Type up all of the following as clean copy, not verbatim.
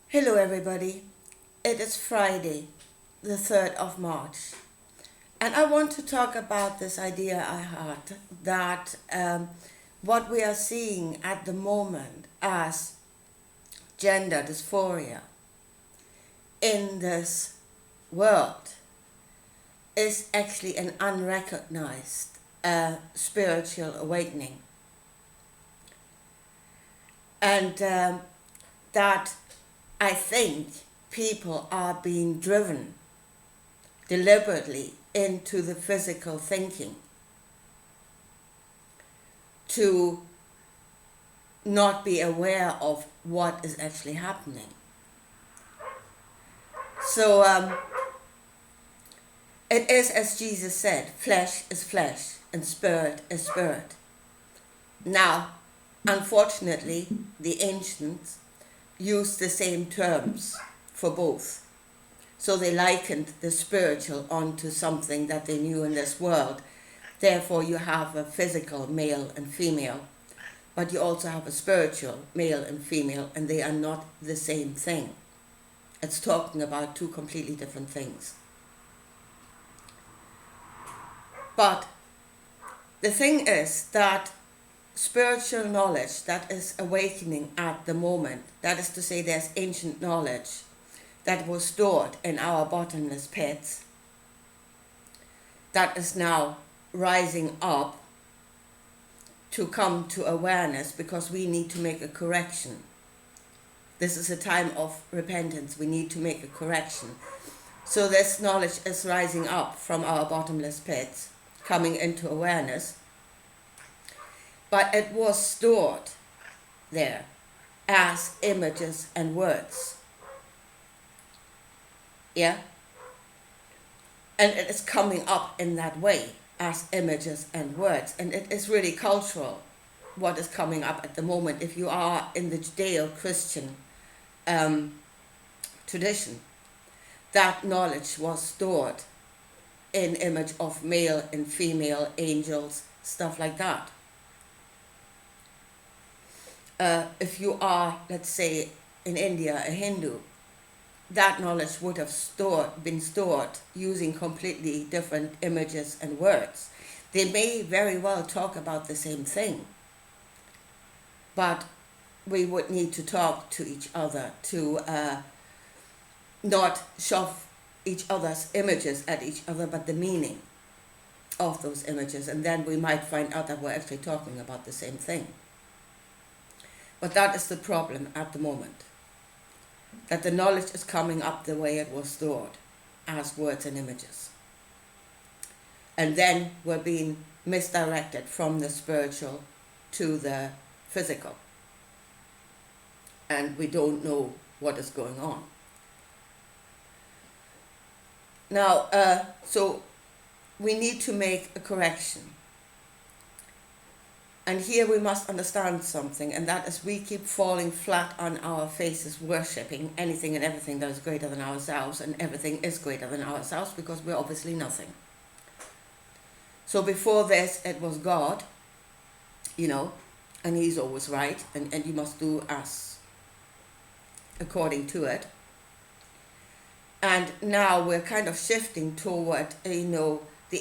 Hello, everybody. It is Friday, the 3rd of March, and I want to talk about this idea I had that what we are seeing at the moment as gender dysphoria in this world is actually an unrecognized spiritual awakening, and that I think people are being driven deliberately into the physical thinking to not be aware of what is actually happening. So it is as Jesus said, flesh is flesh and spirit is spirit. Now, unfortunately, the ancients used the same terms for both. So they likened the spiritual onto something that they knew in this world. Therefore, you have a physical male and female, but you also have a spiritual male and female, and they are not the same thing. It's talking about two completely different things. But the thing is that spiritual knowledge that is awakening at the moment, that is to say, there's ancient knowledge that was stored in our bottomless pits that is now rising up to come to awareness because we need to make a correction. This is a time of repentance. We need to make a correction. So this knowledge is rising up from our bottomless pits, coming into awareness. But it was stored there as images and words. Yeah? And it is coming up in that way as images and words. And it is really cultural what is coming up at the moment. If you are in the Judeo-Christian tradition, that knowledge was stored in image of male and female angels, stuff like that. If you are, let's say, in India, a Hindu, that knowledge would have been stored using completely different images and words. They may very well talk about the same thing, but we would need to talk to each other to not shove each other's images at each other, but the meaning of those images, and then we might find out that we're actually talking about the same thing. But that is the problem at the moment, that the knowledge is coming up the way it was stored, as words and images. And then we're being misdirected from the spiritual to the physical. And we don't know what is going on. Now, so we need to make a correction. And here we must understand something, and that is we keep falling flat on our faces, worshipping anything and everything that is greater than ourselves, and everything is greater than ourselves because we're obviously nothing. So before this, it was God, and he's always right, and you must do as according to it. And now we're kind of shifting toward, the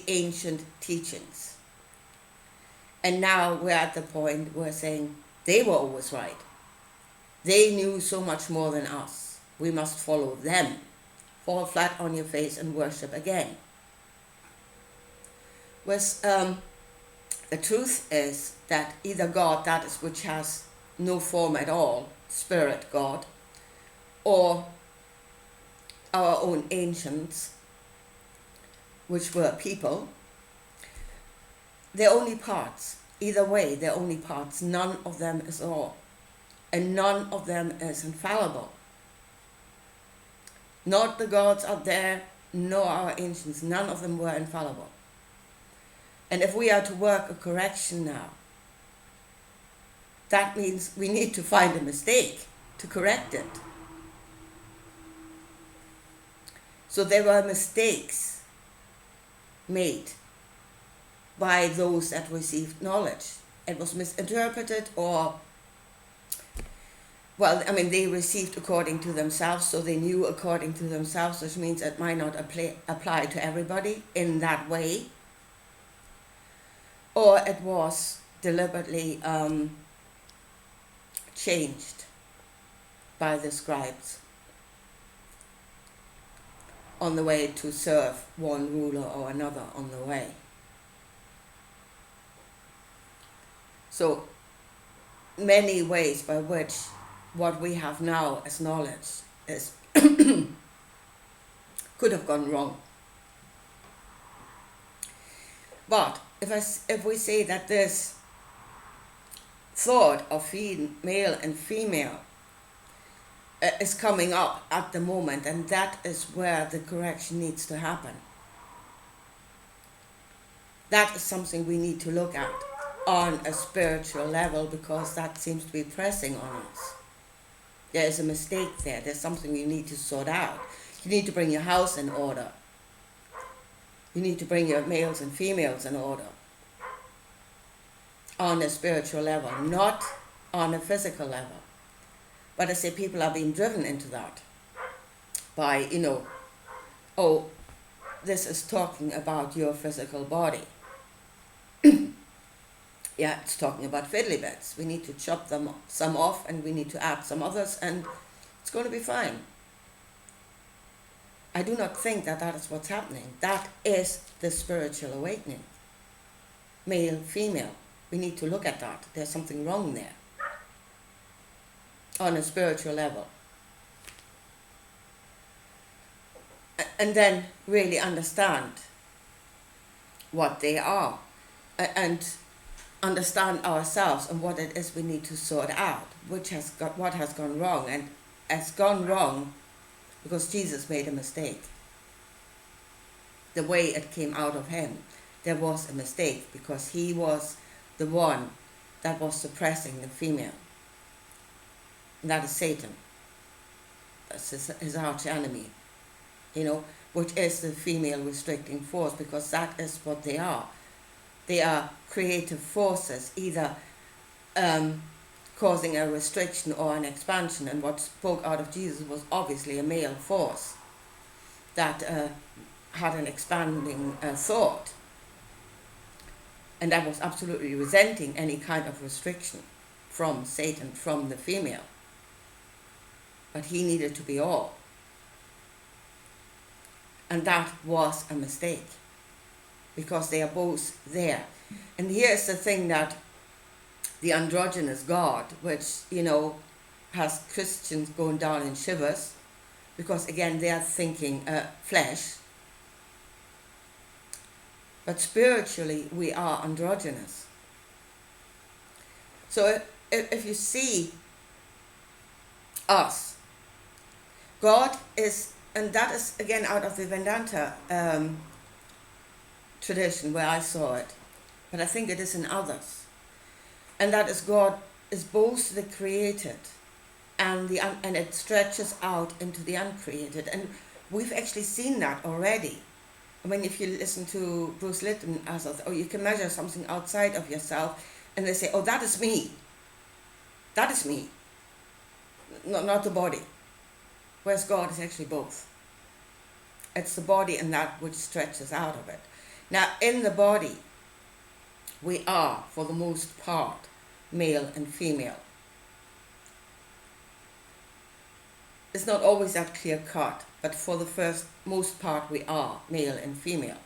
ancient teachings. And now we're at the point where we're saying they were always right. They knew so much more than us. We must follow them. Fall flat on your face and worship again. The truth is that either God, that is which has no form at all, spirit God, or our own ancients, which were people, they're only parts. Either way, they're only parts. None of them is all. And none of them is infallible. Not the gods out there, nor our ancients. None of them were infallible. And if we are to work a correction now, that means we need to find a mistake to correct it. So there were mistakes made by those that received knowledge. It was misinterpreted or well, I mean, they received according to themselves, so they knew according to themselves, which means it might not apply to everybody in that way. Or it was deliberately changed by the scribes on the way to serve one ruler or another on the way. So many ways by which what we have now as knowledge is could have gone wrong. But if we say that this thought of male and female is coming up at the moment, and that is where the correction needs to happen, that is something we need to look at on a spiritual level, because that seems to be pressing on us. There is a mistake there. There's something you need to sort out. You need to bring your house in order. You need to bring your males and females in order on a spiritual level, not on a physical level. But I say people are being driven into that by, oh, this is talking about your physical body. Yeah, it's talking about fiddly bits. We need to chop some off, and we need to add some others, and it's going to be fine. I do not think that is what's happening. That is the spiritual awakening. Male, female. We need to look at that. There's something wrong there on a spiritual level. And then really understand what they are, and understand ourselves and what it is we need to sort out, what has gone wrong. And it's gone wrong because Jesus made a mistake. The way it came out of him, there was a mistake, because he was the one that was suppressing the female. And that is Satan. That's his arch enemy, which is the female restricting force, because that is what they are. They are creative forces, either causing a restriction or an expansion. And what spoke out of Jesus was obviously a male force that had an expanding thought. And that was absolutely resenting any kind of restriction from Satan, from the female. But he needed to be all. And that was a mistake, because they are both there. And here's the thing, that the androgynous God, which, has Christians going down in shivers, because again, they are thinking flesh. But spiritually, we are androgynous. So if you see us, God is, and that is again out of the Vedanta tradition where I saw it, but I think it is in others. And that is, God is both the created and it stretches out into the uncreated. And we've actually seen that already. I mean, if you listen to Bruce Lipton, you can measure something outside of yourself, and they say, oh, that is me. That is me. Not the body. Whereas God is actually both. It's the body and that which stretches out of it. Now, in the body, we are, for the most part, male and female. It's not always that clear cut, but for the most part, we are male and female.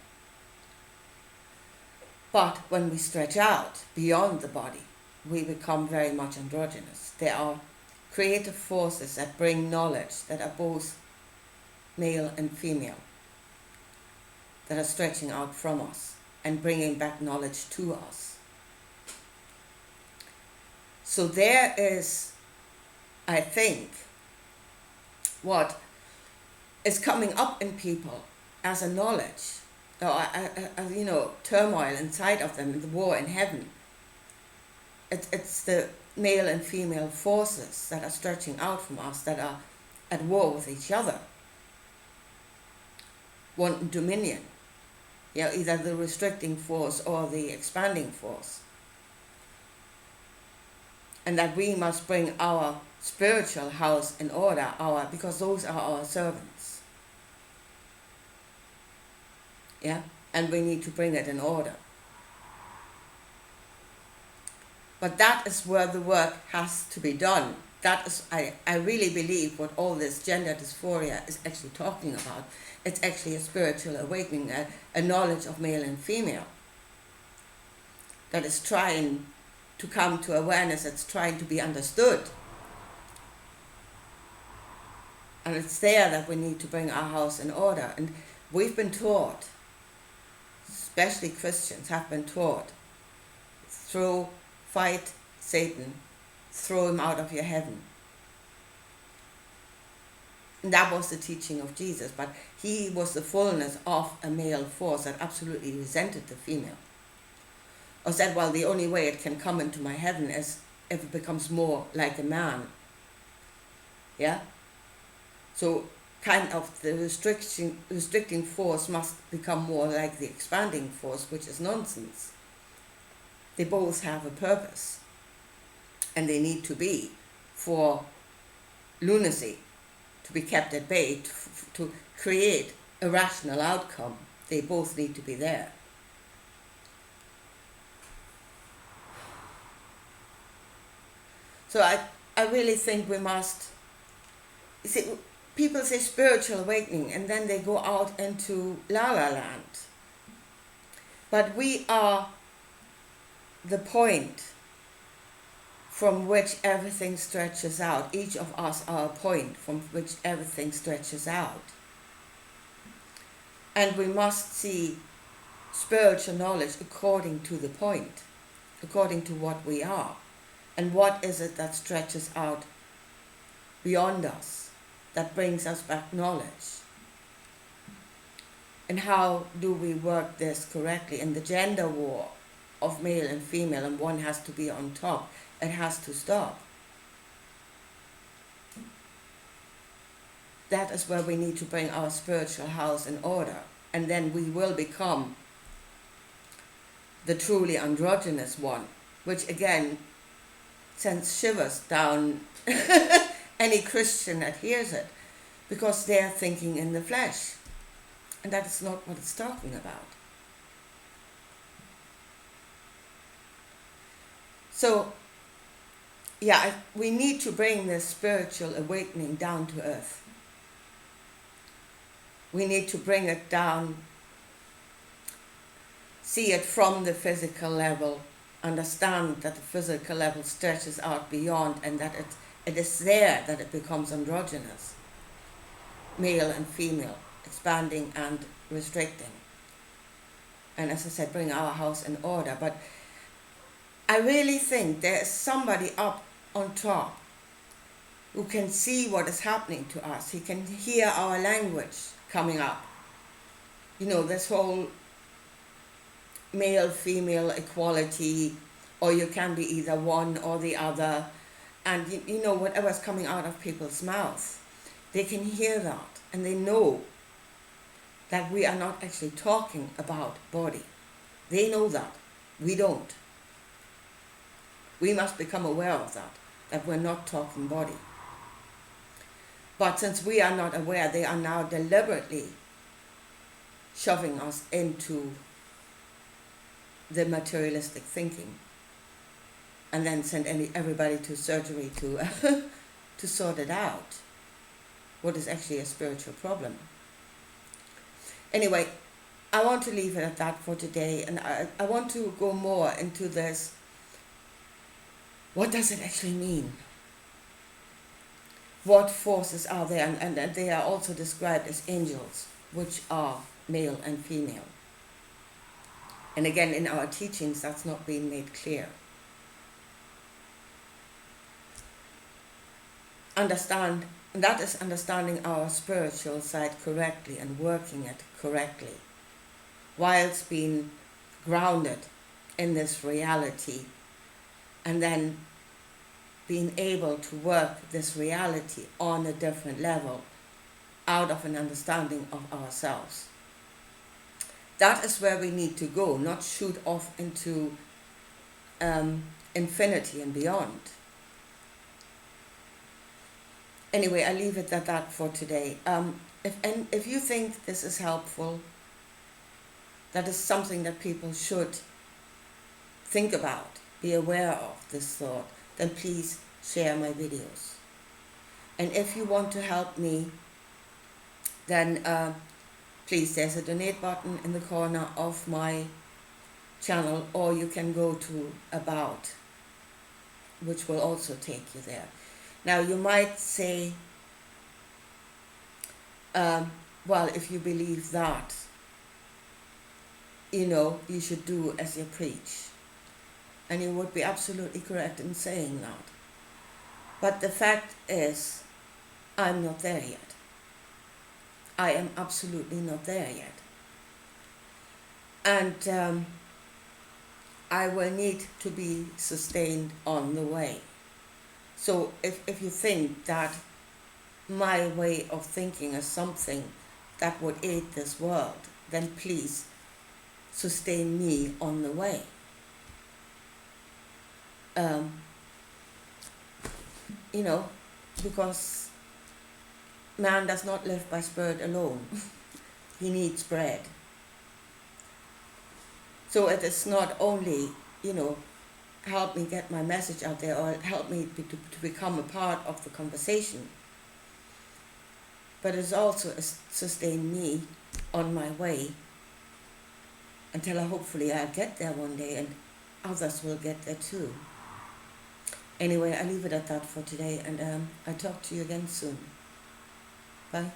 But when we stretch out beyond the body, we become very much androgynous. There are creative forces that bring knowledge that are both male and female, that are stretching out from us and bringing back knowledge to us. So there is, I think, what is coming up in people as a knowledge, or turmoil inside of them, the war in heaven. It's the male and female forces that are stretching out from us, that are at war with each other, wanting dominion. Either the restricting force or the expanding force. And that we must bring our spiritual house in order, because those are our servants. Yeah? And we need to bring it in order. But that is where the work has to be done. That is, I really believe what all this gender dysphoria is actually talking about. It's actually a spiritual awakening, a knowledge of male and female that is trying to come to awareness, it's trying to be understood. And it's there that we need to bring our house in order. And we've been taught, especially Christians have been taught, fight Satan, throw him out of your heaven. And that was the teaching of Jesus, but he was the fullness of a male force that absolutely resented the female. Or said, well, the only way it can come into my heaven is if it becomes more like a man. Yeah? So kind of the restricting force must become more like the expanding force, which is nonsense. They both have a purpose, and they need to be for lunacy, to be kept at bay, to create a rational outcome. They both need to be there. So I really think we must, see, people say spiritual awakening and then they go out into la la land. But we are the point from which everything stretches out. Each of us are a point from which everything stretches out. And we must see spiritual knowledge according to the point, according to what we are. And what is it that stretches out beyond us, that brings us back knowledge? And how do we work this correctly? In the gender war of male and female, and one has to be on top, it has to stop. That is where we need to bring our spiritual house in order. And then we will become the truly androgynous one, which again sends shivers down any Christian that hears it, because they're thinking in the flesh. And that is not what it's talking about. So, yeah, we need to bring this spiritual awakening down to earth. We need to bring it down, see it from the physical level, understand that the physical level stretches out beyond, and that it is there that it becomes androgynous, male and female, expanding and restricting. And as I said, bring our house in order. But I really think there is somebody up on top who can see what is happening to us. He can hear our language coming up. You know, this whole male-female equality, or you can be either one or the other. And you know, whatever's coming out of people's mouths, they can hear that, and they know that we are not actually talking about body. They know that. We don't. We must become aware of that we're not talking body. But since we are not aware, they are now deliberately shoving us into the materialistic thinking, and then send everybody to surgery to to sort it out. What is actually a spiritual problem? Anyway, I want to leave it at that for today, and I want to go more into this. What does it actually mean? What forces are there? And they are also described as angels, which are male and female. And again, in our teachings, that's not being made clear. That is understanding our spiritual side correctly and working it correctly, whilst being grounded in this reality, and then being able to work this reality on a different level out of an understanding of ourselves. That is where we need to go, not shoot off into infinity and beyond. Anyway, I leave it at that for today. If you think this is helpful, that is something that people should think about, be aware of this thought, then please share my videos. And if you want to help me, then please, there's a donate button in the corner of my channel, or you can go to About, which will also take you there. Now you might say, well, if you believe that, you should do as you preach. And you would be absolutely correct in saying that. But the fact is, I'm not there yet. I am absolutely not there yet. And I will need to be sustained on the way. So if you think that my way of thinking is something that would aid this world, then please sustain me on the way. Because man does not live by bread alone. He needs bread. So it is not only, help me get my message out there, or help me to become a part of the conversation, but it's also sustain me on my way until hopefully I'll get there one day, and others will get there too. Anyway, I leave it at that for today, and I'll talk to you again soon. Bye.